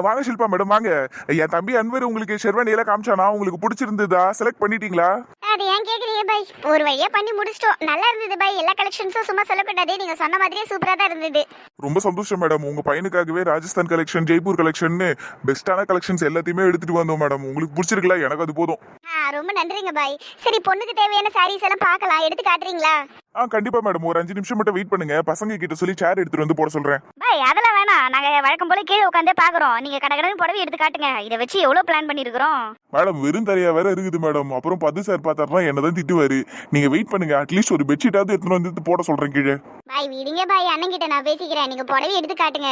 வாங்க ஷில்பா மேடம் வாங்க. என் தம்பி அன்வர் உங்களுக்கு ஷெர்வானி எல்லாம் காமிச்சானா? உங்களுக்கு பிடிச்சிருந்ததா? செலக்ட் பண்ணிட்டீங்களா? அது ஏன் கேக்குறீங்க பாய்? ஒரு வழியா பண்ணி முடிச்சிட்டோம். நல்லா இருந்தது பாய். எல்லா கலெக்ஷன்ஸும் சும்மா சொல்லக்கூடாது, நீங்க சொன்ன மாதிரியே சூப்பரா தான் இருந்தது. ரொம்ப சந்தோஷம் மேடம். உங்க பையனுக்காகவே ராஜஸ்தான் கலெக்ஷன், ஜெய்ப்பூர் கலெக்ஷன், பெஸ்டான கலெக்ஷன்ஸ் எல்லாத்தையுமே எடுத்துட்டு வந்தோம் மேடம். உங்களுக்கு பிடிச்சிருக்கல? எனக்கு அது போதும். ரொம்ப நன்றிங்க பாய். சரி, பொண்ணுக்கு தேவையான சாரீஸ் எல்லாம் பார்க்கலாம், எடுத்து காட்டுறீங்களா? கண்டிப்பா மேடம். ஒரு 5 நிமிஷம் மட்டும் வெயிட் பண்ணுங்க. பசங்க கிட்ட சொல்லி சேர் எடுத்துட்டு வந்து போட சொல்றேன். பாய் அதெல்லாம் வேணாம், நாங்க வழக்கம் போல கீழே உட்காந்தே பாக்குறோம். நீங்க கடகடன்னு புடவை எடுத்து காட்டுங்க. இதை வச்சு எவ்வளவு பிளான் பண்ணிருக்கிறோம். மேடம் வெறும் தரையா வேற இருக்குது மேடம். அப்புறம் பத்து சார் பார்த்தாருன்னா என்னதான் திட்டுவாரு. நீங்க வெயிட் பண்ணுங்க. அட்லீஸ்ட் ஒரு பெட்ஷீட்டாவது எடுத்துட்டு வந்து போட சொல்றேன் கீழே. பாய் விடுங்க பாய், அண்ணன் கிட்ட நான் பேசிக்கிறேன். நீங்க புடவை எடுத்து காட்டுங்க.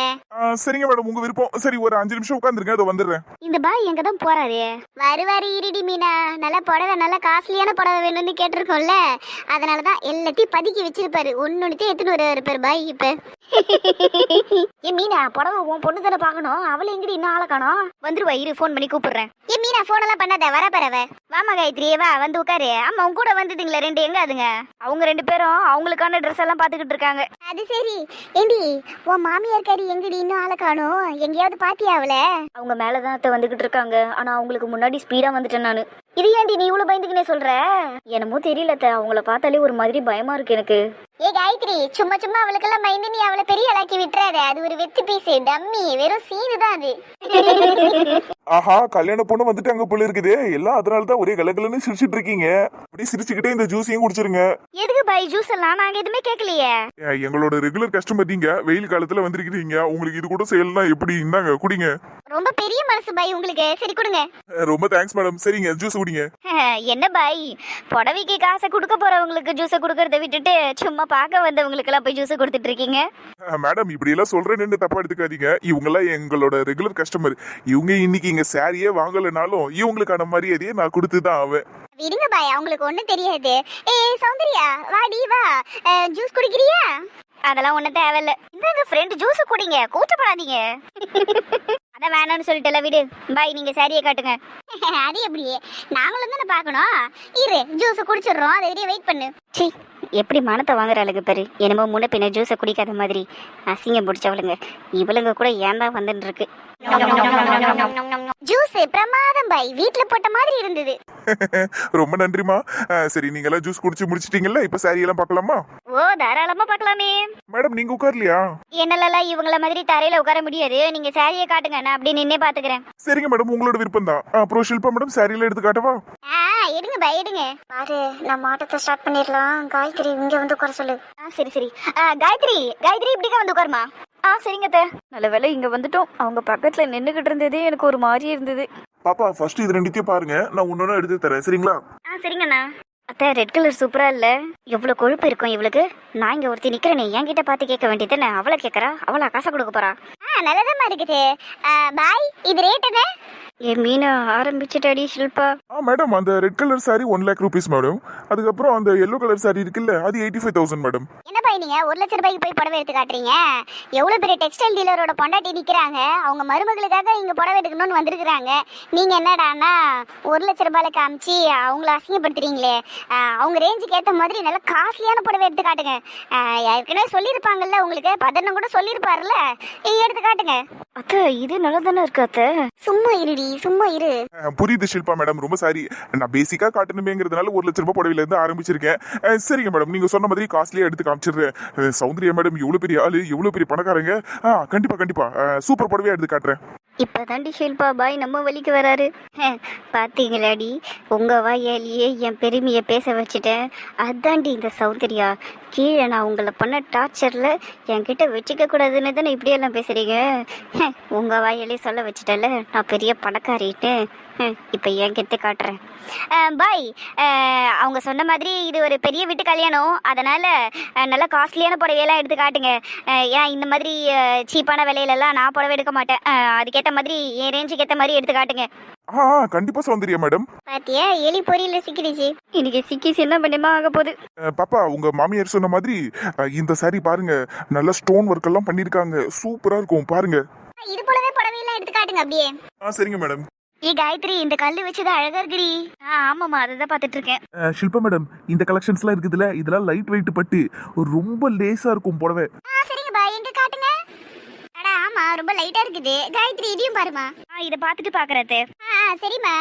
சரிங்க மேடம், உங்க விருப்பம். சரி, ஒரு 5 நிமிஷம் உட்காந்துருங்க, அதை வந்துடுறேன். இந்த பாய் எங்க தான் போறாரு? வருவாரு இருடி மீனா. நல்ல புடவை, நல்ல காஸ்ட்லியான புடவை வேணும்னு கேட்டிருக்கோம்ல, அதனாலதான் எல்லாத்தையும் பதுக்கி வச்சிருப்பாரு. ஒன்னொன்னுத்தையும் எடுத்துன்னு வருவாரு பாரு பாய். இப்ப ஏ மீனா, புடவை உன் பொண்ணு தானே பாக்கணும். அவளை எங்கடி இன்னும் ஆளை காணோம்? வந்துருவா, இரு போன் பண்ணி கூப்பிடுறேன். ஏ மீனா, போன் எல்லாம் பண்ணாத, வர பரவ. வாமா காயத்ரி, வா வந்து உட்காரு. ஆமா, உங்க கூட வந்ததுங்களா ரெண்டு? எங்க அதுங்க? அவங்க 2 பேரும் அவங்களுக்கான ட்ரெஸ் எல்லாம் பாத்துக்கிட்டு இருக்காங்க. அது சரி. ஏண்டி உன் மாமியார் காரி எங்கடி இன்னும் ஆளை காணோம்? எங்கேயாவது பாத்தியா அவள? அவங்க மேலதான் வந்துகிட்டு இருக்காங்க. ஆனா அவங்களுக்கு முன்னாடி ஸ்பீடா வந்துட்டேன் நானு. இது ஏண்டி நீ இவ்வளவு பயந்துக்குனே சொல்ற? என்னமோ தெரியல, அவங்கள பார்த்தாலே ஒரு மாதிரி பயமா இருக்கு எனக்கு. ஏ காயத்ரி, சும்மா சும்மா அவளுக்கெல்லாம் பயந்து நீ அவளை பெரிய ஆளாக்கி விட்டுறாத. அது ஒரு வெத்து பீஸ், டம்மி, வெறும் சீனு தான் அது. ஆஹா, கல்யாண பொண்ணு வந்துட்டு அங்க போல இருக்குது எல்லாம். அதனாலதான் ஒரே கலகலன்னு சிரிச்சிட்டு இருக்கீங்க. அப்படியே சிரிச்சுக்கிட்டே இந்த ஜூஸையும் குடிச்சிருங்க. எதுக்கு பாய் ஜூஸ் எல்லாம்? நாங்க எதுவுமே கேட்கலையே. எங்களோட ரெகுலர் கஸ்டமர் நீங்க. வெயில் காலத்துல வந்திருக்கீங்க, உங்களுக்கு இது கூட செய்யலாம். எப்படி இருந்தாங்க, குடிங்க. ரொம்ப பெரிய மனசு பாய் உங்களுக்கு. சரி கொடுங்க. ரொம்ப தேங்க்ஸ் மேடம். சரிங்க, ஜூஸ் குடிங்க. என்ன பாய், புடவைக்கு காசை கொடுக்க போறவங்களுக்கு ஜூஸை கொடுக்கறத விட்டுட்டு சும்மா பார்க்க வந்தவங்களுக்கு எல்லாம் போய் ஜூஸை கொடுத்துட்டு இருக்கீங்க. மேடம் இப்படி எல்லாம் சொல்றேன்னு தப்பா எடுத்துக்காதீங்க. இவங்க எல்லாம் எங்களோட ரெகுலர் கஸ்டமர். இவங்க இன்னைக்கு இங்க சாரியே வாங்கலனாலும் இவங்களுக்கான மரியாதையை நான் கொடுத்துதான் ஆவேன். விடுங்க பாய், அவங்களுக்கு ஒண்ணும் தெரியாது. ஏய் சௌந்தர்யா, வாடி வா, ஜூஸ் குடிக்கிறியா? அதெல்லாம் ஒண்ணும் தேவையில்ல. இந்தாங்க ஃப்ரெண்ட், ஜூஸ் குடிங்க, கூச்சப்படாதீங்க. அதான் வேணாம்னு சொல்லிட்டல, விடு பாய். நீங்க சாரியை காட்டுங்க. அது எப்படி? நாங்களும் தானே பார்க்கணும். இரு, ஜூஸ் குடிச்சிடுறோம், அதை வரையும் வெயிட் பண்ணு. சி, எப்படி மனத்தை வாங்குறாளுங்க பாரு. என்னமோ முன்ன பின்ன ஜூஸை குடிக்காத மாதிரி அசிங்கம் பிடிச்சவளுங்க. இவளுங்க கூட ஏன் தான் வந்துட்டு இருக்கு. ஜூஸ் பிரமாதம் பாய், வீட்டுல போட்ட மாதிரி இருந்தது. ரொம்ப நன்றிமா. சரி, நீங்க எல்லாம் ஜூஸ் குடிச்சு முடிச்சிட்டீங்கல்ல, இப்ப சாரி எல்லாம் பார்க்கலாமா? ஓ தாராளமா பார்க்கலாமே. மேடம் நீங்க உட்கார்லையா? என்னால இவங்கள மாதிரி தரையில உட்கார முடியாது. நீங்க சாரியை காட்டுங்க, நான் அப்படி நின்னே பாத்துக்கிறேன். சரிங்க மேடம், உங்களோட விருப்பம் தான். அப்புறம் ஷில்பா மேடம் சாரியெல்லாம் எடுத்து காட்டவா? எடுங்க பாய், எடுங்க. பாரு, நம்ம ஆட்டத்தை ஸ்டார்ட் பண்ணிடலாம். காயத்ரி இங்க வந்து உட்கார சொல்லு. சரி சரி. காயத்ரி, காயத்ரி இப்படிக்கா வந்து உட்காருமா. சரிங்க அத்தை. நல்ல வேலை இங்க வந்துட்டோம். அவங்க பக்கத்துல நின்னுகிட்டு இருந்ததே எனக்கு ஒரு மாதிரி இருந்தது. பாப்பா ஃபர்ஸ்ட் இது ரெண்டுத்தையும் பாருங்க, நான் ஒன்னொன்னு எடுத்து தரேன். சரிங்களா? சரிங்கண்ணா. அத்தை, ரெட் கலர் சூப்பரா இல்ல? எவ்வளவு கொழுப்பு இருக்கும் இவளுக்கு. நான் இங்க ஒருத்தி நிக்கிறேனே, என்கிட்ட பார்த்து கேட்க வேண்டியதுன்னு அவளை கேட்கறா. அவளா காசை கொடுக்க போறா? நல்லதமா இருக்குது. பாய், இது ரேட் என்ன? ஏ மீனா, ஆரம்பிச்சிட்டாடி ஷில்பா. மேடம் அந்த red colour sorry 1 lakh rupees madam. அதுக்கப்புறம் அந்த எல்லோ கலர் சாரி இருக்குல்ல, அது 85,000 மேடம். என்ன பாய், நீங்க 1 லட்சம் ரூபாய்க்கு போய் புடவை எடுத்து காட்டுறீங்க? எவ்வளவு பெரிய டெக்ஸ்டைல் டீலரோட பொண்டாட்டி நிக்கிறாங்க, அவங்க மருமகளுக்காக இங்க புடவை எடுக்கணும்னு வந்திருக்காங்க. நீங்க என்னடானா 1 லட்சம் ரூபாயில காமிச்சு அவங்கள அசிங்கப்படுத்துறீங்களே. அவங்க ரேஞ்சுக்கு ஏத்த மாதிரி நல்ல காஸ்ட்லியான புடவை எடுத்து காட்டுங்க. ஏற்கனவே சொல்லியிருப்பாங்கல்ல, உங்களுக்கு பதனம் கூட சொல்லியிருப்பாருல்ல, எடுத்து காட்டுங்க. அத்தை, இது நல்லா தானே இருக்கு அத்தை. சும்மா இருடி, சும்மா இரு. புரியுது ஷில்பா மேடம், ரொம்ப சாரி. நான் பேசிக்கா காட்டணுமேங்கிறதுனால 1 லட்சம் ரூபாய் புடவையில இருந்து ஆரம்பிச்சிருக்கேன். சரிங்க மேடம், நீங்க சொன்ன மாதிரி காஸ்ட்லியா எடுத்து காமிச்சிடுறேன். சௌந்தர்யா மேடம் எவ்வளவு பெரிய ஆளு, எவ்வளவு பெரிய பணக்காரங்க. கண்டிப்பா கண்டிப்பா சூப்பர் புடவையா எடுத்து காட்டுறேன். இப்பதாண்டி ஷில்பா பாய் நம்ம வழிக்கு வராரு. பாத்தீங்களாடி, உங்க வாயாலேயே என் பெருமையை பேச வச்சுட்டேன். அதாண்டி இந்த சௌந்தர்யா. கீழே நான் உங்களை பண்ண டார்ச்சர்ல என்கிட்ட வச்சுக்க கூடாதுன்னு தானே இப்படியெல்லாம் பேசுறீங்க. உங்க வாயாலே சொல்ல வச்சுட்டல நான் பெரிய பணக்காரிட்டு. இப்போ என்கிட்ட காட்டுறேன். பாய், அவங்க சொன்ன மாதிரி இது ஒரு பெரிய வீட்டு கல்யாணம், அதனால நல்ல காஸ்ட்லியான புடவையெல்லாம் எடுத்து காட்டுங்க. ஏன் இந்த மாதிரி சீப்பான விலையிலலாம் நான் புடவை எடுக்க மாட்டேன். அதுக்கேற்ற மாதிரி என் ரேஞ்சுக்கு ஏற்ற மாதிரி எடுத்து காட்டுங்க. கண்டிப்பா சௌந்தர்யா மேடம். பாத்தியா, எலி பொரியல சிக்கிடுச்சு. இன்னைக்கு சிக்கி என்ன பண்ணமா ஆக போகுது. பாப்பா, உங்க மாமியார் சொன்ன மாதிரி இந்த சாரி பாருங்க, நல்ல ஸ்டோன் ஒர்க் எல்லாம் பண்ணிருக்காங்க. சூப்பரா இருக்கும் பாருங்க. இது போலவே புடவையெல்லாம் எடுத்து காட்டுங்க அப்படியே. சரிங்க மேடம். காயத்ரி, இந்த கல்லு வச்சது அழகா இருக்குடி. ஆமாமா, அதான் பாத்துட்டு இருக்கேன். ஷில்பா மேடம், இந்த கலெக்ஷன்ஸ்லாம் இருக்குதுல, இதெல்லாம் லைட் வெயிட் பட்டு ரொம்ப லேசா இருக்கும் புடவை. சரிங்க பாய், எங்க காட்டுங்க. அட ஆமா, ஆமா ரொம்ப லைட்டா இருக்குது. காயத்ரி இதையும் பாருமா. இதை பார்த்துட்டு பார்க்குறது. சரிம்மா.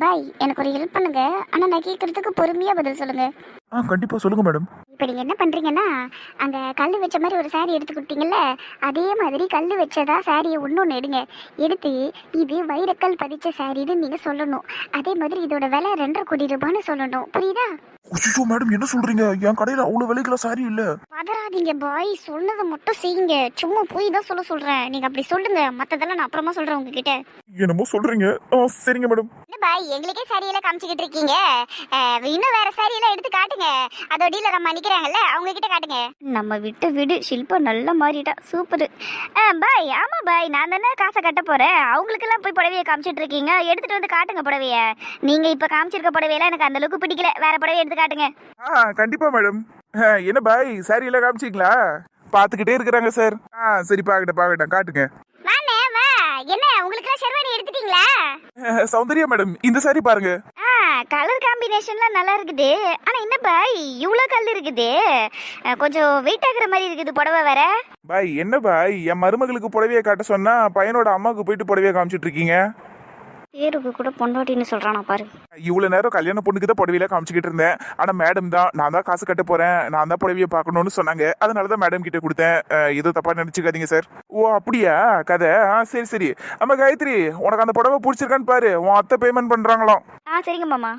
பாய் எனக்கு ஒரு ஹெல்ப் பண்ணுங்க. ஆனா நான் கேட்கறதுக்கு பொறுமையா பதில் சொல்லுங்க. கண்டிப்பா சொல்லுங்க மேடம். இப்போ நீங்க என்ன பண்றீங்கன்னா அந்த கல் வச்ச மாதிரி ஒரு சாரி எடுத்து கொடுத்தீங்கல்ல, அதே மாதிரி கல் வச்சதா சாரியை ஒன்று எடுங்க. எடுத்து இது வைரக்கல் பதிச்ச சாரின்னு நீங்க சொல்லணும். அதே மாதிரி இதோட விலை 2.5 கோடி ரூபான்னு சொல்லணும். புரியுதா? ஐயோ மேடம் என்ன சொல்றீங்க? என் கடையில அவ்வளவு விலைக்குள்ள சாரி இல்ல. பதறாதீங்க பாய், சொன்னதை மட்டும் செய்யுங்க. சும்மா போய் தான் சொல்றேன். நீங்க அப்படி சொல்லுங்க, மத்ததெல்லாம் நான் அப்புறமா சொல்றேன் உங்ககிட்ட. என்னமோ சொல்றீங்க. சரிங்க மேடம். என்ன பாய் எங்களுக்கே சாரியெல்லாம் காமிச்சுக்கிட்டு இருக்கீங்க? இன்னும் வேற சாரியெல்லாம் எடுத்து காட்டுங்க. அதோட டீலர் அம்மா நிக்கிறாங்கல்ல, அவங்க கிட்ட காட்டுங்க. நம்ம விட்டு விடு, ஷில்பா நல்லா மாறிட்டா. சூப்பர். பாய் ஆமா பாய், நான் தானே காசை கட்ட போறேன். அவங்களுக்கெல்லாம் போய் புடவையை காமிச்சிட்டு இருக்கீங்க. எடுத்துட்டு வந்து காட்டுங்க புடவைய. நீங்க இப்ப காமிச்சிருக்க புடவையெல்லாம் எனக்கு அந்த அளவுக்கு பிடிக்கல. வேற புடவையை எடுத்து காட்டுங்க. கண்டிப்பா மேடம். என்ன பாய் சாரி எல்லாம் காமிச்சிங்களா? பாத்துக்கிட்டே இருக்கிறாங்க சார். சரி பாக்கட்டும் காட்டுங்க. வாண்ணே வா. என்ன உங்களுக்கு ஷெர்வானி எடுத்துட்டீங்களா? சௌந்தர்யா மேடம் இந்த சாரி பாருங்க. கலர் காம்பினேஷன்லாம் நல்லா இருக்குது. ஆனா என்ன பாய் இவ்வளோ கல் இருக்குது? கொஞ்சம் வெயிட் ஆகுற மாதிரி இருக்குது புடவை வேற. பாய் என்ன பாய் என் மருமகளுக்கு புடவையை காட்ட சொன்னா பையனோட அம்மாவுக்கு போயிட்டு புடவையை காமிச்சிட்டு இருக்கீங்க. பேருக்கு கூட பொண்டாட்டின்னு சொல்றானா பாரு. இவ்வளவு நேரம் கல்யாண பொண்ணுக்கு தான் புடவையில காமிச்சிக்கிட்டு இருந்தேன். ஆனா மேடம் தான் நான் தான் காசு கட்ட போறேன், நான் தான் புடவையை பார்க்கணும்னு சொன்னாங்க. அதனாலதான் மேடம் கிட்ட கொடுத்தேன். ஏதோ தப்பா நினைச்சுக்காதீங்க சார். ஓ அப்படியா கதை? சரி. அம்மா காயத்ரி உனக்கு அந்த புடவை பிடிச்சிருக்கான்னு பாரு. உன் அத்தை பேமெண்ட் பண்றாங்களாம். சரிங்க மாமா.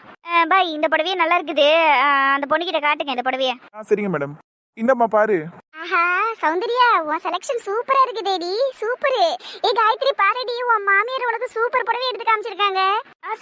பாய் இந்த புடவையே நல்லா இருக்குது. அந்த பொண்ணுகிட்ட காட்டுங்க இந்த புடவைய. சரிங்க மேடம். இந்தம்மா பாரு. ஆஹா சௌந்தர்யா, உன் செலக்ஷன் சூப்பரா இருக்குதேடி. சூப்பர். ஏ காயத்ரி பாருடி, உன் மாமியார் உனக்கு சூப்பர் புடவை எடுத்து காமிச்சிருக்காங்க.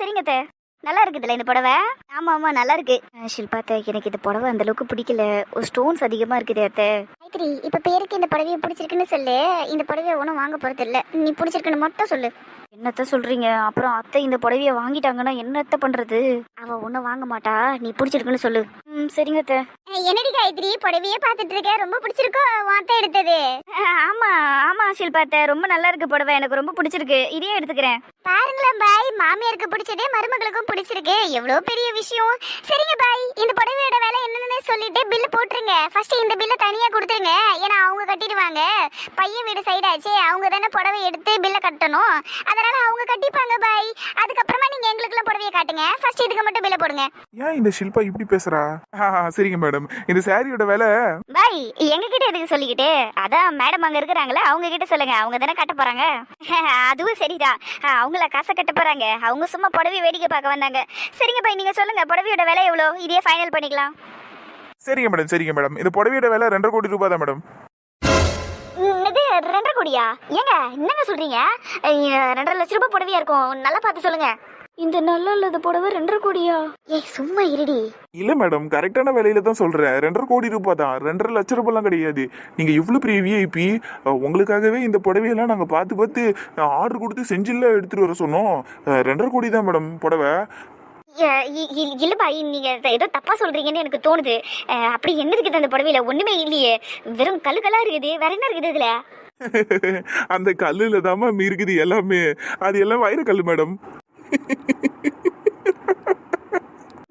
சரிங்க அத்தை. நல்லா இருக்குதுல்ல இந்த புடவை? ஆமா நல்லா இருக்கு. ஷில்பா அத்தை எனக்கு இந்த புடவை அந்த அளவுக்கு பிடிக்கல. ஒரு ஸ்டோன்ஸ் அதிகமா இருக்குது அத்தை. காயத்ரி இப்ப பேருக்கு இந்த புடவையை பிடிச்சிருக்குன்னு சொல்லு. இந்த புடவையை ஒன்றும் வாங்க போறது இல்ல. நீ பிடிச்சிருக்குன்னு மட்டும் சொல்லு. என்னத்த சொல்றீங்க? அப்புறம் அத்தை இந்த புடவைய வாங்கிட்டாங்கன்னா என்னத்த பண்றது? அவ ஒன்னும் வாங்க மாட்டா. நீ பிடிச்சிருக்குன்னு சொல்லு. சரிங்க அத்தை. என்னடி காயத்ரி புடவையே பார்த்துட்டு இருக்க? ரொம்ப பிடிச்சிருக்கோ வார்த்தை எடுத்தது? ஆமா ஷில்பா அத்தை, ரொம்ப நல்லா இருக்கு புடவை. எனக்கு ரொம்ப பிடிச்சிருக்கு. இதையே எடுத்துக்கிறேன். பாருங்களேன் பாய், மாமியாருக்கு பிடிச்சதே மருமகளுக்கும் பிடிச்சிருக்கு. எவ்வளவு பெரிய விஷயம். சரிங்க பாய், இந்த புடவையோட விலை என்னன்னு சொல்லிட்டு பில்லு போட்டுருங்க. ஃபர்ஸ்ட் இந்த பில்லை தனியா கொடுத்துருங்க. ஏன்னா அவங்க கட்டிடுவாங்க. பையன் வீடு சைடாச்சு, அவங்க தானே புடவை எடுத்து பில்லை கட்டணும். அதனால அவங்க கட்டிப்பாங்க பாய். அதுக்கப்புறமா நீங்க எங்களுக்குலாம் புடவையை காட்டுங்க. ஃபர்ஸ்ட் இதுக்கு மட்டும் பில்லை போடுங்க. ஏன் இந்த ஷில்பா இப்படி பேசுறா? சரிங்க மேடம். இந்த சாரியோட விலை பாய் எங்க கிட்ட எதுக்கு சொல்லிக்கிட்டு? அதான் மேடம் அங்க இருக்கிறாங்களே, அவங்க கிட்ட சொல்லுங்க. அவங்க தானே கட்ட போறாங்க. அதுவும் சரிதான். அவங்கள காசை கட்ட போறாங்க. அவங்க சும்மா புடவை வேடிக்கை பார்க்க வந்தாங்க. சரிங்க பாய் நீங்க சொல்லுங்க புடவையோட விலை எவ்வளோ? இதே ஃபைனல் பண்ணிக்கலாம். சரிங்க மேடம். இந்த புடவையோட விலை 2.5 கோடி ரூபாய் தான் மேடம். இது 2.5 கோடியா? ஏங்க என்னங்க சொல்றீங்க? 2.5 லட்சம் ரூபாய் புடவையா இருக்கும். நல்லா பார்த்து சொல்லுங்க. இந்த நல்ல இல்லது புடவை 2.5 கோடியா? ஏய் சும்மா இருடி. இல்ல மேடம் கரெக்டான விலையில தான் சொல்றேன். 2.5 கோடி ரூபாய் தான். 2.5 லட்சம் ரூபாய்லாம் கிடையாது. நீங்க இவ்வளவு பெரிய விஐபி, உங்களுக்காகவே இந்த புடவையெல்லாம் நாங்க பார்த்து ஆர்டர் கொடுத்து செஞ்சில எடுத்துட்டு வர சொன்னோம். 2.5 கோடி தான் மேடம் புடவை. இல்ல பாய் நீங்க ஏதோ தப்பா சொல்றீங்கன்னு எனக்கு தோணுது. அப்படி என்ன இருக்குது அந்த புடவையில? ஒண்ணுமே இல்லையே, வெறும் கல்லா இருக்குது. வேற என்ன இருக்குது இதுல? அந்த கல்லுல தான் மேம் இருக்குது எல்லாமே. அது எல்லாம் வைரக்கல்லு மேடம்.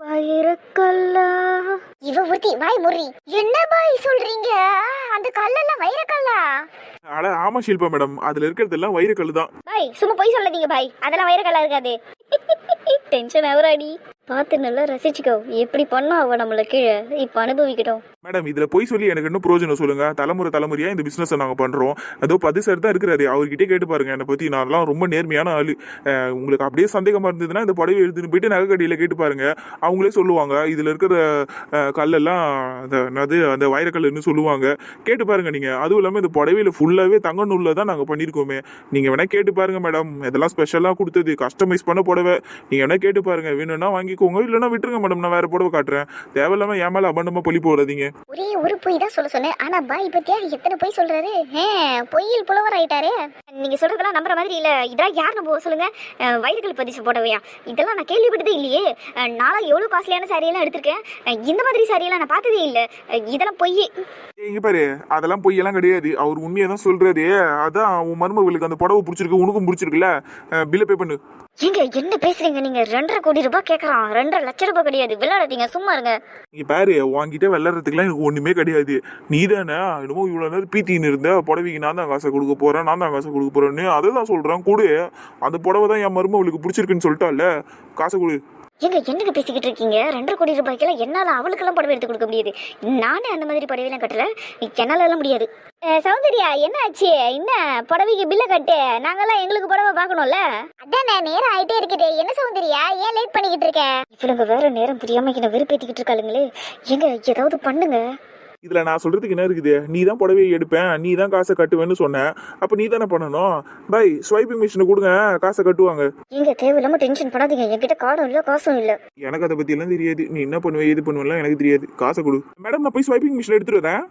வைரக்கல்லா? இவ ஒருத்தி வாய் முறி. என்ன பாய் சொல்றீங்க? அந்த கல்லெல்லாம் வைரக்கல்லா? அட ஆமா ஷில்பா மேடம், அதுல இருக்கிறதெல்லாம் வைரக்கல்லு தான். பாய் சும்மா போய் சொல்லாதீங்க பாய். அதெல்லாம் வைரக்கல்லா இருக்காது. டென்ஷன் ஆகுறாடி. பார்த்து நல்லா ரசிச்சுக்கோ. எப்படி பண்ணா அவ நம்மள கீழே இப்ப அனுபவிக்கட்டும். மேடம் இதுல போய் சொல்லி எனக்கு இன்னும் பிரோஜனம் சொல்லுங்க. தலைமுறையா இந்த பிசினஸ் நாங்க பண்றோம். அதோ 10 சார் தான் இருக்கிறாரு. அவர்கிட்ட கேட்டு பாருங்க. என்னை பத்தி நான்லாம் ரொம்ப நேர்மையான ஆளு. உங்களுக்கு அப்படியே சந்தேகமா இருந்ததுன்னா இந்த புடவை எடுத்துன்னு போயிட்டு நகைக்கடியில கேட்டு பாருங்க. அவங்களே சொல்லுவாங்க இதுல இருக்கிற கல்லெல்லாம் அந்த வைரக்கல்லுன்னு சொல்லுவாங்க. கேட்டு பாருங்க நீங்க. அதுவும் இல்லாம இந்த புடவையில ஃபுல்லாவே தங்க நூல்ல தான் நாங்க பண்ணிருக்கோமே. நீங்க வேணா கேட்டு பாருங்க மேடம். இதெல்லாம் ஸ்பெஷலா கொடுத்தது, கஸ்டமைஸ் பண்ண புடவை. நீங்க வேணா கேட்டு பாருங்க. வேணும்னா வாங்கிக்கோங்க, இல்லைன்னா விட்டுருங்க மேடம். நான் வேற புடவை காட்டுறேன். தேவையில்லாம ஏமால அபண்டமா பழி போடாதீங்க. ஒரே ஒரு பொய் தான் சொல்ல சொன்னேன். ஆனா பாய் பத்தியா எத்தனை பொய் சொல்றாரு. பொய்யில் புலவர் ஆயிட்டாரு. நீங்க சொல்றதெல்லாம் நம்புற மாதிரி இல்ல. இதெல்லாம் யார் நம்ப சொல்லுங்க? வைரக்கல் பதிச்சு போடவையா? இதெல்லாம் நான் கேள்விப்பட்டதே இல்லையே. நாளா எவ்வளவு காஸ்ட்லியான சாரி எல்லாம் எடுத்திருக்கேன். இந்த மாதிரி சாரியெல்லாம் நான் பார்த்ததே இல்ல. இதெல்லாம் பொய். இங்க பாரு, அதெல்லாம் பொய்யெல்லாம் கிடையாது. அவர் உண்மையை தான் சொல்றாரு. அதான் உன் மருமகளுக்கு அந்த புடவை பிடிச்சிருக்கு, உனக்கும் பிடிச்சிருக்குல்ல, பில்ல பே பண்ணு. ஏங்க என்ன பேசுறீங்க நீங்க? 2.5 கோடி ரூபாய் கேட்கறான். 2.5 லட்சம் ரூபாய் கிடையாது. விளையாடாதீங்க, சும்மா இருங்க. இங்க பாரு, உன்கிட்ட விளையாடுறதுக்குலாம் எனக்கு ஒண்ணுமே கிடையாது. நீ தானே என்னமோ இவ்வளவு நேரம் பீத்தின்னு இருந்த, புடவைக்கு நான் தான் காசை கொடுக்க போறேன், நான் தான் காசை கொடுக்க போறேன்னு. அதை தான் சொல்றேன். கொடு, அந்த புடவை தான் என் மருமகளுக்கு பிடிச்சிருக்குன்னு சொல்லிட்டால, காசை கொடு. ஏங்க என்னங்க பேசிக்கிட்டு இருக்கீங்க? 2.5 கோடி ரூபாய்க்கெல்லாம் என்னால அவளுக்கெல்லாம் புடவை எடுத்து கொடுக்க முடியாது. நானே அந்த மாதிரி புடவைலாம் கட்டல, என்னால எல்லாம் முடியாது. சௌந்தர்யா என்ன ஆச்சு? என்ன புடவைக்கு பில்ல கட்டு, நாங்கெல்லாம் எங்களுக்கு புடவை பார்க்கணும்ல. அதான் நேரம் ஆயிட்டே இருக்குது. என்ன சௌந்தர்யா, ஏன் லேட் பண்ணிக்கிட்டு இருக்க? இவளுங்க வேற நேரம் புரியாம என்ன வெறுப்பேத்திக்கிட்டு இருக்காளுங்களே. ஏங்க ஏதாவது பண்ணுங்க. இதுல நான் சொல்றதுக்கு என்ன இருக்குது? நீ தான் புடவையை எடுப்பேன், நீ தான் காசை கட்டுவேன்னு சொன்னேன். அப்ப நீ தானே பண்ணணும். பை, ஸ்வைப்பிங் மிஷினை கொடுங்க, காசை கட்டுவாங்க. ஏங்க தேவையில்லாம டென்ஷன் பண்ணாதீங்க. என்கிட்ட கார்டும் இல்ல, காசும் இல்ல. எனக்கு அதை பத்தி எல்லாம் தெரியாது. நீ என்ன பண்ணுவே, எது பண்ணுவேன்லாம் எனக்கு தெரியாது. காசை கொடு. மேடம், நான் போய் ஸ்வைப்பிங் மிஷின் எடுத்துட்டு வரேன்.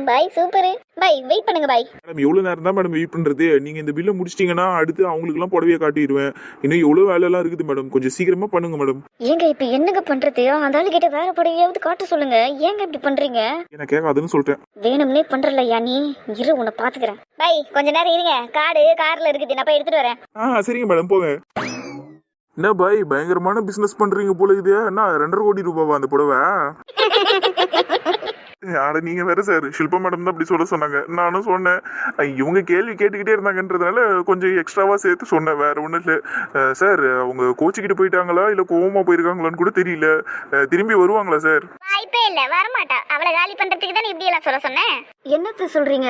பாய், சூப்பர் பாய். வெயிட் பண்ணுங்க பாய். மேடம், எவ்வளவு நேரம் தான் மேடம் வெயிட் பண்றது? நீங்க இந்த பில்லை முடிச்சிட்டீங்கன்னா அடுத்து அவங்களுக்கு எல்லாம் புடவையை காட்டிடுவேன். இன்னும் எவ்வளவு வேலை எல்லாம் இருக்குது மேடம், கொஞ்சம் சீக்கிரமா பண்ணுங்க மேடம். ஏங்க இப்ப என்னங்க பண்றது? அந்த ஆளு கிட்ட வேற புடவையாவது காட்ட சொல்லுங்க. ஏங்க இப்படி பண்றீங்க? என்ன கேட்காதுன்னு சொல்றேன். வேணும்னே பண்றலையா நீ? இரு, உன்னை பாத்துக்கிறேன். பாய் கொஞ்ச நேரம் இருங்க, கார்ல இருக்குது, நான் போய் எடுத்துட்டு வரேன். சரிங்க மேடம், போங்க. என்ன பாய், பயங்கரமான பிசினஸ் பண்றீங்க போல இது. என்ன 2.5 கோடி ரூபாவா அந்த புடவை? ஆட நீங்க வேற சார், ஷில்பா மேடம் தான் அப்படி சொல்ல சொன்னாங்க. நானும் சொன்னேன். இவங்க கேள்வி கேட்டுக்கிட்டே இருந்தாங்கன்றதுனால கொஞ்சம் எக்ஸ்ட்ராவா சேர்த்து சொன்னேன். வேற ஒன்றும் இல்லை சார். அவங்க கோச்சிக்கிட்டு போயிட்டாங்களா இல்ல கோவமா போயிருக்காங்களான்னு கூட தெரியல. திரும்பி வருவாங்களா சார்? வாய்ப்பே இல்ல, வரமாட்டா. அவளை காலி பண்றதுக்கு தான் இப்படி எல்லாம் சொல்ல சொன்னேன். என்னத்த சொல்றீங்க?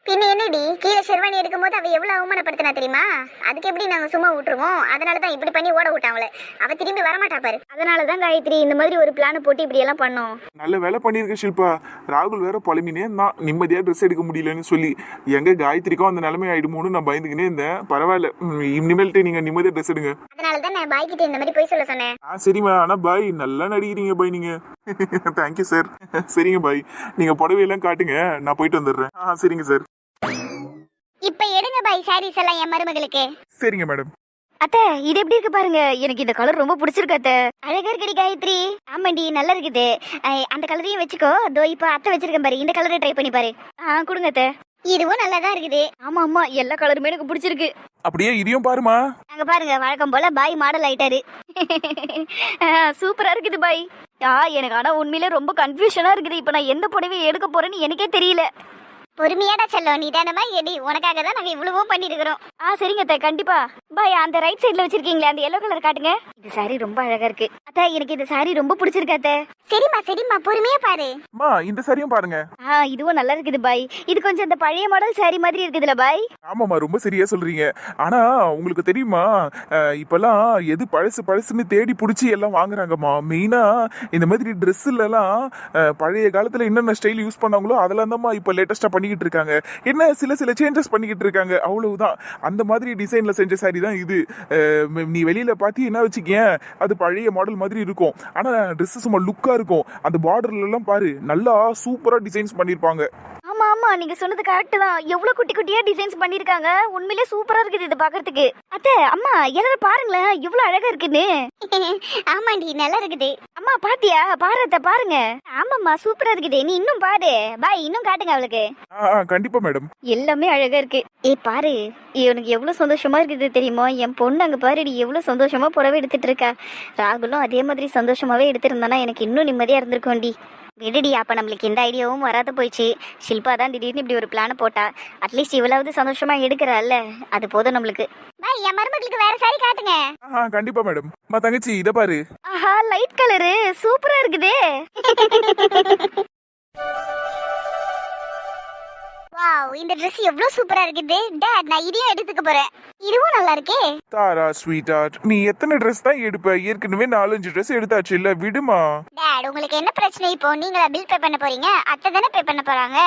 பின்ன என்னடி, கீழே ஷெர்வானி எடுக்கும்போது அவ எவ்வளவு அவமானப்படுத்தினா தெரியுமா? அதுக்கு எப்படி நாங்க சும்மா விட்டுருவோம்? அதனாலதான் இப்படி பண்ணி ஓட விட்டாங்களே. அவ திரும்பி வரமாட்டா பாரு. அதனாலதான் காயத்ரி இந்த மாதிரி ஒரு பிளான் போட்டு இப்படி எல்லாம் பண்ணோம். நல்ல வேலை பண்ணிருக்க ஷில்பா. ராகுல் வேற பழமினே நான் நிம்மதியா ட்ரெஸ் எடுக்க முடியலன்னு சொல்லி எங்க காயத்ரிக்கும் அந்த நிலைமை ஆயிடுமோன்னு நான் பயந்துக்கினே இருந்தேன். பரவாயில்ல, இனிமேல்ட்டு நீங்க நிம்மதியா ட்ரெஸ் எடுங்க. அதனாலதான் நான் பாய் கிட்ட இந்த மாதிரி போய் சொல்ல சொன்னேன். சரிம்மா. ஆனா பாய் நல்லா நடிக்கிறீங்க பாய் நீங்க. Thank you sir. சரிங்க பாய், நீங்க புடவையெல்லாம் காட்டுங்க, நான் போயிட்டு வந்துடுறேன். சரிங்க சார். இப்ப எடுங்க பாய் சாரீஸ் எல்லாம் என் மருமகளுக்கு. சரிங்க மேடம். அத்தை இது எப்படி இருக்கு பாருங்க. எனக்கு இந்த கலர் ரொம்ப பிடிச்சிருக்கு அத்தை. அழகா இருக்கடி காயத்ரி. ஆமாண்டி, நல்லா இருக்குது. அந்த கலரையும் வச்சுக்கோ. இதோ இப்ப அத்தை வச்சிருக்கேன் பாரு, இந்த கலரை ட்ரை பண்ணி பாரு. கொடுங்க அத்தை. இதுவும் நல்லாதான் இருக்குது. ஆமா ஆமா, எல்லா கலருமே எனக்கு பிடிச்சிருக்கு. அப்படியே இதையும் பாருமா. அங்க பாருங்க, வழக்கம் போல பாய் மாடல் ஆயிட்டாரு. சூப்பரா இருக்குது பாய். எனக்கு ஆனா உண்மையிலே ரொம்ப கன்ஃபியூஷனா இருக்குது. இப்ப நான் எந்த புடவை எடுக்க போறேன்னு எனக்கே தெரியல. பொறுமையாடா செல்லும், நீ தானமா எடி, உனக்காக தான் நாங்க இவ்வளவோ பண்ணிருக்கிறோம். சரிங்க அத்தை, கண்டிப்பா. பாய் அந்த ரைட் சைடுல வச்சிருக்கீங்களே அந்த எல்லோ கலர் காட்டுங்க. இந்த சாரி ரொம்ப அழகா இருக்கு அத்தை. எனக்கு இந்த சாரி ரொம்ப பிடிச்சிருக்கு அத்தை. சரிம்மா பொறுமையா பாரு. இந்த சாரியும் பாருங்க. இதுவும் நல்லா இருக்குது பாய். இது கொஞ்சம் அந்த பழைய மாடல் சாரி மாதிரி இருக்குதுல பாய். ஆமாமா, ரொம்ப சரியா சொல்றீங்க. ஆனா உங்களுக்கு தெரியுமா, இப்பெல்லாம் எது பழசுன்னு தேடி புடிச்சு எல்லாம் வாங்குறாங்கம்மா. மெயினா இந்த மாதிரி ட்ரெஸ்ல எல்லாம் பழைய காலத்துல என்னென்ன ஸ்டைல் யூஸ் பண்ணாங்களோ அதெல்லாம் தான் இப்ப லேட்டஸ்டா பண்ணிக்கிட்டு இருக்காங்க. என்ன சில சேஞ்சஸ் பண்ணிக்கிட்டு இருக்காங்க, அவ்வளவுதான். அந்த மாதிரி டிசைன்ல செஞ்ச சாரி தான் இது. நீ வெளியில பாத்தீங்கன்னா வச்சுக்கேன், அது பழைய மாடல் மாதிரி இருக்கும். ஆனா ட்ரெஸ் சும்மா லுக்கா இருக்கும். அந்த பார்டர்ல எல்லாம் பாரு, நல்லா சூப்பரா டிசைன்ஸ் பண்ணிருப்பாங்க. ஆமா ஆமா, நீங்க சொன்னது கரெக்ட் தான். எவ்வளவு குட்டி குட்டியா டிசைன்ஸ் பண்ணிருக்காங்க. உண்மையிலே சூப்பரா இருக்குது இது பாக்குறதுக்கு. அத்தை அம்மா எல்லாரும் பாருங்களேன், எவ்வளவு அழகா இருக்குன்னு. ஆமாண்டி, நல்லா இருக்குது. அம்மா பாத்தியா? பாரு அத்தை, பாருங்க. ஆமாம்மா, சூப்பரா இருக்குது. நீ இன்னும் பாரு பாய், இன்னும் காட்டுங்க அவளுக்கு. கண்டிப்பா மேடம். எல்லாமே அழகா இருக்கு. பாரு, எனக்கு எவ்வளவு சந்தோஷமா இருக்குது தெரியுமா? என் பொண்ணு அங்க பாரு, நீ எவ்வளவு சந்தோஷமா புடவை எடுத்துட்டு இருக்கா. ராகுலும் அதே மாதிரி சந்தோஷமாவே எடுத்திருந்தானா எனக்கு இன்னும் நிம்மதியா இருந்திருக்கும்டி. விடுடி, அப்ப நம்மளுக்கு எந்த ஐடியாவும் வராத போயிடுச்சு. ஷில்பா தான் திடீர்னு இப்படி ஒரு பிளான போட்டா. அட்லீஸ்ட் இவ்வளவு சந்தோஷமா எடுக்கிறாள்ல, அது போதும் நம்மளுக்கு. பாய் என் மருமகளுக்கு வேற சாரி காட்டுங்க. கண்டிப்பா மேடம். தங்கச்சி இத பாரு. லைட் கலரு சூப்பரா இருக்குதே. வாவ், இந்த Dress எவ்வளவு சூப்பரா இருக்குது. டாட், நான் இதையும் எடுத்துக்க போறேன். இதுவும் நல்லா இருக்கே. தாரா ஸ்வீட் ஹார்ட், நீ எத்தனை ட்ரெஸ் தான் எடுப்ப? ஏற்கனவே 4-5 ட்ரெஸ் எடுத்தாச்சு இல்ல, விடுமா. டாட், உங்களுக்கு என்ன பிரச்சனை? இப்போ நீங்களா பில் பே பண்ண போறீங்க? அத்தை தானே பே பண்ண போறாங்க.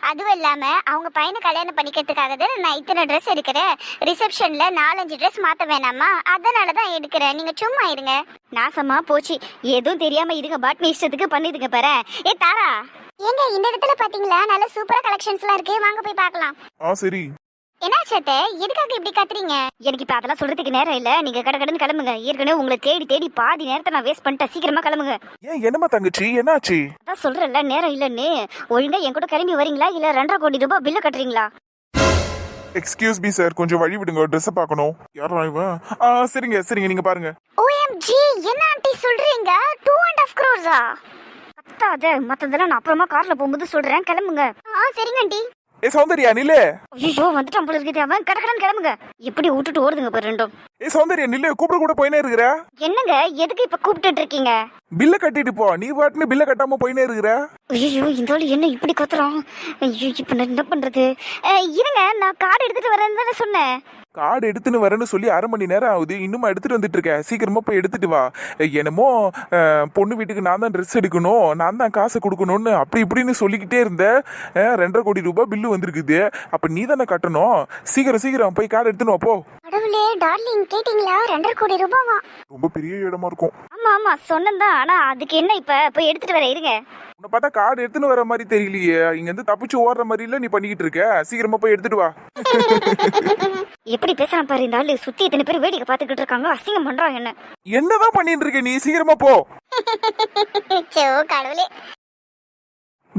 அதுவும் இல்லாம அவங்க பையனை கல்யாணம் பண்ணிக்கிறதுக்காக தான் நான் இத்தனை ட்ரெஸ் எடுக்கிறேன். ரிசப்ஷன்ல 4-5 ட்ரெஸ் மாத்த வேணாமா? அதனாலதான் எடுக்கிறேன். நீங்க சும்மா இருங்க. நாசமா போச்சு, எதுவும் தெரியாம இதுங்க பாட்னி இஷ்டத்துக்கு பண்ணிதுங்க பாரு. தாரா, ஏங்க இந்த இடத்துல பாத்தீங்களா, நல்ல சூப்பரா கலெக்ஷன்ஸ்லாம் இருக்கு. வாங்க போய் பார்க்கலாம். சரி. என்னாச்சு அத்தை? எதுக்காக இப்படி கத்துறீங்க? எனக்கு இப்ப அதெல்லாம் சொல்றதுக்கு நேரம் இல்ல. நீங்க கடகடன்னு கிளம்புங்க. ஏற்கனவே உங்களை தேடி தேடி பாதி நேரத்தை நான் வேஸ்ட் பண்ணிட்டேன். சீக்கிரமா கிளம்புங்க. ஏன் என்னம்மா தங்கச்சி என்னாச்சு? அதான் சொல்றேன்ல நேரம் இல்லன்னு. ஒழுங்கா என் கூட கிளம்பி வரீங்களா இல்ல 2.5 கோடி ரூபாய் பில்ல கட்டுறீங்களா? எக்ஸ்கியூஸ் மீ சார், கொஞ்சம் வழி விடுங்க, ட்ரெஸ் பார்க்கணும். யாரா இவன்? சரிங்க சரிங்க, நீங்க பாருங்க. OMG, என்ன ஆண்டி சொல்றீங்க? 2.5 crores கத்தாத, மத்ததெல்லாம் நான் அப்புறமா கார்ல போகும்போது சொல்றேன். கிளம்புங்க. சரிங்க ஆண்டி. ஏ சௌந்தர்யா நில்லு. ஐயோ வந்துட்டான் போல இருக்குது அவன். கடகடன்னு கிளம்புங்க. எப்படி விட்டுட்டு ஓடுதுங்க பாரு ரெண்டும். ஏ சௌந்தர்யா நில்லு, கூப்பிட கூட போயினே இருக்கிற. என்னங்க எதுக்கு இப்ப கூப்பிட்டுட்டு இருக்கீங்க? பில்ல கட்டிட்டு போ. நீ பாட்டுன்னு பில்ல கட்டாம போயினே இருக்கிற. ஐயோ இந்த ஆளு என்ன இப்படி கத்துறான்? ஐயோ இப்ப நான் என்ன பண்றது? இருங்க, நான் கார்டு எடுத்துட்டு வரேன்னு தானே சொன்னேன். கார்டு எடுத்துன்னு வரேன்னு சொல்லி 1/2 மணி நேரம் ஆகுது, இன்னுமா எடுத்துட்டு வந்துட்டு இருக்க. சீக்கிரமா போய் எடுத்துட்டு வா. என்னமோ பொண்ணு வீட்டுக்கு நான் தான் ட்ரெஸ் எடுக்கணும், நான் தான் காசை கொடுக்கணும்னு அப்படி இப்படின்னு சொல்லிக்கிட்டே இருந்தேன். 2.5 கோடி ரூபாய் பில்லு வந்திருக்குது. அப்ப நீ தானே கட்டணும். சீக்கிரம் சீக்கிரம் போய் கார்டு எடுத்துன்னு வா போ. கடவுளே, டார்லிங் கேட்டிங்களா? 2.5 கோடி ரூபாவா? ரொம்ப பெரிய இடமா இருக்கும். ஆமா ஆமா சொன்னதான். ஆனா அதுக்கு என்ன இப்ப போய் எடுத்துட்டு வர இருங்க. உன்னை பார்த்தா கார்டு எடுத்துன்னு வர மாதிரி தெரியலையே. இங்க இருந்து தப்பிச்சு ஓடுற மாதிரி இல்ல நீ பண்ணிக்கிட்டு இருக்க. சீக்கிரமா போய் எடுத்துட்டு வா. எப்படி பேசுறான் பாரு இந்த ஆளு. சுத்தி இத்தனை பேர் வேடிக்கை பார்த்துக்கிட்டு இருக்காங்க. அசிங்கம் பண்றான் என்ன. என்னதான் பண்ணிட்டு இருக்க நீ? சீக்கிரமா போ. சோ கடவுளே.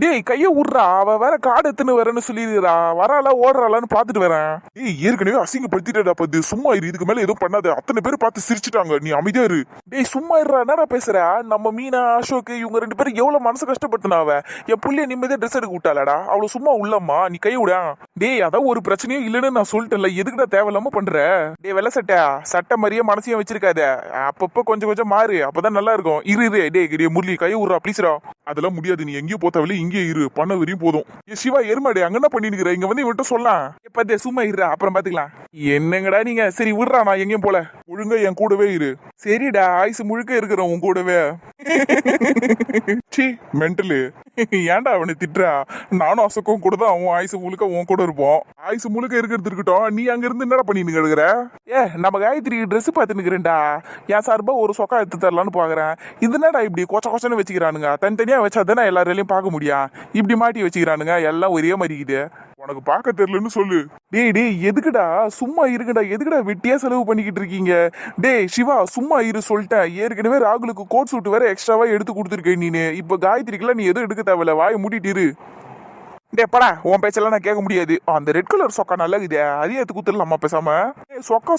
டேய் கைய விட்றா. அவ வேற கார்டு எடுத்துன்னு வரேன்னு சொல்லிடுறா. வராளா ஓடுறாளான்னு பாத்துட்டு வரேன். டேய் ஏற்கனவே அசிங்கப்படுத்திட்டா பத்து. சும்மா இரு, இதுக்கு மேல எதுவும் பண்ணாத. அத்தனை பேர் பார்த்து சிரிச்சுட்டாங்க, நீ அமைதியா இரு. டேய் சும்மா இருறா, என்னடா பேசுற? நம்ம மீனா அசோக் இவங்க 2 பேரும் எவ்வளவு மனசு கஷ்டப்படுத்தினா. அவ என் புள்ளைய நிம்மதியா ட்ரெஸ் எடுக்க விட்டாளடா. அவளை சும்மா உள்ளம்மா, நீ கைய விட. டேய் அதான் ஒரு பிரச்சனையும் இல்லைன்னு நான் சொல்லிட்டேன்ல, எதுக்குடா தேவையில்லாம பண்ற? டேய் வெள்ள சட்டை மாதிரியே மனசையும் வச்சிருக்காத. அப்பப்ப கொஞ்சம் கொஞ்சம் மாறு, அப்பதான் நல்லா இருக்கும். இரு இரு. டேய் முரளி கைய விட்றா ப்ளீஸ்ரா. அதெல்லாம் முடியாது, நீ எங்கேயும் போத்தவளி, இங்கே இரு. பண்ண வரையும் போதும். ஏ சிவா எருமாடு, அங்க என்ன பண்ணிருக்கிற? இங்க வந்து இவன்ட்ட சொல்லலாம். எப்ப சும்மா இருடா, அப்புறம் பாத்துக்கலாம். என்னங்கடா நீங்க? சரி விடுறா, நான் எங்கேயும் போல. ஒழுங்கா என் கூடவே இரு. சரிடா, ஆயுசு முழுக்க இருக்கிறேன் உன் கூடவே. C mental. ஏன்டா அவனை திட்டுறா? நானும் அசோக்கும் கூட தான் அவன் ஆயுசு முழுக்க உன் கூட இருப்போம். ஆயுசு முழுக்க இருக்கிறது இருக்கட்டும், நீ அங்க இருந்து என்னடா பண்ணிட்டு இருக்கிற? நம்ம காயத்ரி ட்ரெஸ் பார்த்து நிக்கிறேன்டா. என் சார்பா ஒரு சொக்கா எடுத்து தரலான்னு பாக்குறேன். இது என்னடா இப்படி கொச்ச கொச்சன்னு வச்சுக்கிறானுங்க? தனித்தனியா வச்சா தானே எல்லாரையும் பார்க்க முடியும். இப்படி மாட்டி வச்சுக்கிறானுங்க, எல்லாம் ஒரே மாதிரி இருக்குது. உனக்கு பார்க்க தெரியலன்னு சொல்லு. டேய் எதுக்குடா சும்மா இருக்குடா? எதுக்குடா வெட்டியா செலவு பண்ணிக்கிட்டு இருக்கீங்க? டேய் சிவா சும்மா இரு சொல்லிட்டேன். ஏற்கனவே ராகுலுக்கு கோட் சூட் வேற எக்ஸ்ட்ராவா எடுத்து கொடுத்துருக்கேன் நீனு. இப்ப காயத்ரிக்கெல்லாம் நீ எதுவும் எடுக்க தேவையில்ல, வாயை மூடிட்டு இரு. டே படா, உன் பேச்செல்லாம் நான் கேட்க முடியாது. அந்த ரெட் கலர் சொக்கா நல்லா இருக்குது, அதையே எடுத்து கொடுத்துடலாமா பேசாம?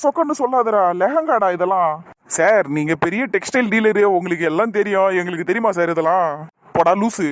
சொக்கான்னு சொல்லாதடா, லெஹங்காடா இதெல்லாம். சார் நீங்க பெரிய டெக்ஸ்டைல் டீலரு, உங்களுக்கு எல்லாம் தெரியும். எங்களுக்கு தெரியுமா சார் இதெல்லாம்? போடா லூசு.